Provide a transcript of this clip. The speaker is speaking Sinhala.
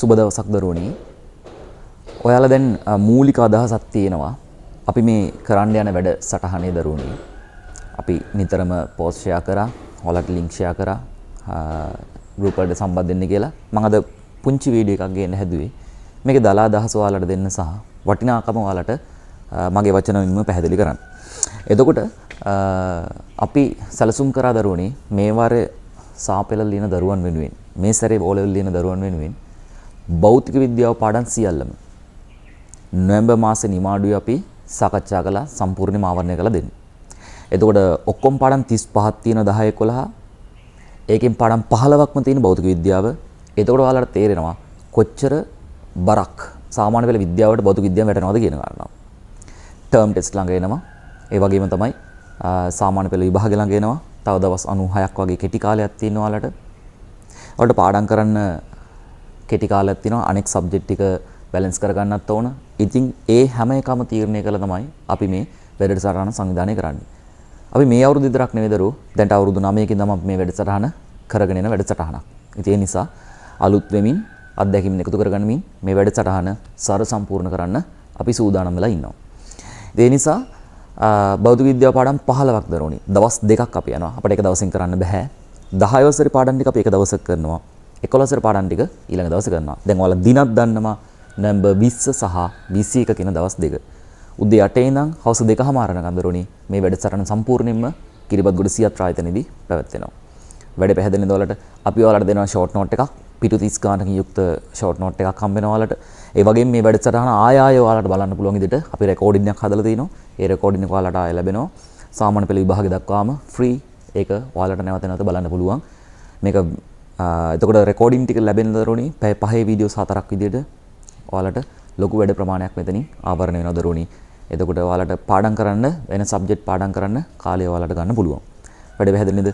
සුබ දවසක් දරුවනි. ඔයාලා දැන් මූලික අදහසක් තියෙනවා. අපි මේ කරන්න යන වැඩ සටහනේ දරුවනි. අපි නිතරම පෝස්ට් ෂෙයා කරා, ඔයාලට ලින්ක් ෂෙයා කරා, ගෲප් වලට සම්බන්ධ වෙන්න කියලා. මම අද පුංචි වීඩියෝ එකක් ගේන්න හැදුවේ. මේකේ දලා අදහස ඔයාලට දෙන්න සහ වටිනාකම ඔයාලට මගේ වචන වලින්ම පැහැදිලි කරන්න. එතකොට අපි සැලසුම් කරා දරුවනි මේ වාරේ සාපෙළ ලියන දරුවන් වෙනුවෙන්, මේ සැරේ O level ලියන දරුවන් වෙනුවෙන් භෞතික විද්‍යාව පාඩම් සියල්ලම නොවැම්බර් මාසේ නිමාඩුවේ අපි සාකච්ඡා කළා, සම්පූර්ණයෙන්ම ආවරණය කළා දෙන්න. එතකොට ඔක්කොම පාඩම් 35ක් තියෙන 10 11. ඒකෙන් පාඩම් 15ක්ම තියෙන භෞතික විද්‍යාව. එතකොට ඔයාලට තේරෙනවා කොච්චර බරක් සාමාන්‍ය පෙළ විද්‍යාවට භෞතික විද්‍යාව වැටෙනවද කියන කාරණාව. ටර්ම් ටෙස්ට් ළඟ එනවා. ඒ වගේම තමයි සාමාන්‍ය පෙළ විභාග ළඟ එනවා. තව දවස් 96ක් වගේ කෙටි කාලයක් තියෙනවා ඔයාලට. ඔයාලට පාඩම් කරන්න කෙටි කාලයක් තියෙනවා. අනෙක් සබ්ජෙක්ට් ටික බැලන්ස් කරගන්නත් ඕන. ඉතින් ඒ හැම එකම තීරණය කළා තමයි අපි මේ වැඩසටහන සංවිධානය කරන්නේ. අපි මේ අවුරුදු විතරක් නෙවෙයි දරුවෝ. දැන් අවුරුදු 9කින් තමයි මේ වැඩසටහන කරගෙන යන වැඩසටහනක්. ඉතින් ඒ නිසා අලුත් වෙමින් අත්දැකීම් එකතු කරගන්නමින් මේ වැඩසටහන සාර සම්පූර්ණ කරන්න අපි සූදානම් වෙලා ඉන්නවා. ඒ නිසා භෞතික විද්‍යාව පාඩම් 15ක් දරුවනි. දවස් දෙකක් අපි යනවා. අපිට එක දවසින් කරන්න බෑ. 10 වසරේ පාඩම් ටික අපි එක දවසක කරනවා. 11 වසරේ පාඩම් ටික ඊළඟ දවසේ කරනවා. දැන් ඔයාලා දිනක් දන්නවා නොවැම්බර් 20 සහ 21 කියන දවස් දෙක. උදේ 8 ඉඳන් හවස 2:00 වෙනකන් දරුවනි මේ වැඩසටහන සම්පූර්ණයෙන්ම කිරිබත්ගොඩ සියත් ආයතනයේදී පැවැත්වෙනවා. වැඩ පැහැදෙන දවල්ට අපි ඔයාලට දෙනවා ෂෝට් නෝට් එකක්. පිටු 30 ගානකින් යුක්ත ෂෝට් නෝට් එකක් හම්බ වෙනවා ඔයාලට. ඒ වගේම මේ වැඩසටහන ආය ඔයාලට බලන්න පුළුවන් විදිහට අපි රෙකෝඩින් එකක් හදලා තිනවා. ඒ රෙකෝඩින් එක ඔයාලට ආය ලැබෙනවා. සාමාන්‍ය පෙළ විභාගය දක්වාම ෆ්‍රී. ඒක ඔයාලට නැවත නැවත බලන්න පුළුවන්. මේක එතකොට රෙකෝඩින් ටික ලැබෙන දරුවනි පැය 5 වීඩියෝස් 4ක් විදිහට ඔයාලට ලොකු වැඩ ප්‍රමාණයක් මෙතනින් ආවරණය වෙනවා දරුවනි. එතකොට ඔයාලට පාඩම් කරන්න වෙන සබ්ජෙක්ට් පාඩම් කරන්න කාලය ඔයාලට ගන්න පුළුවන්. වැඩ පැහැදිලිද?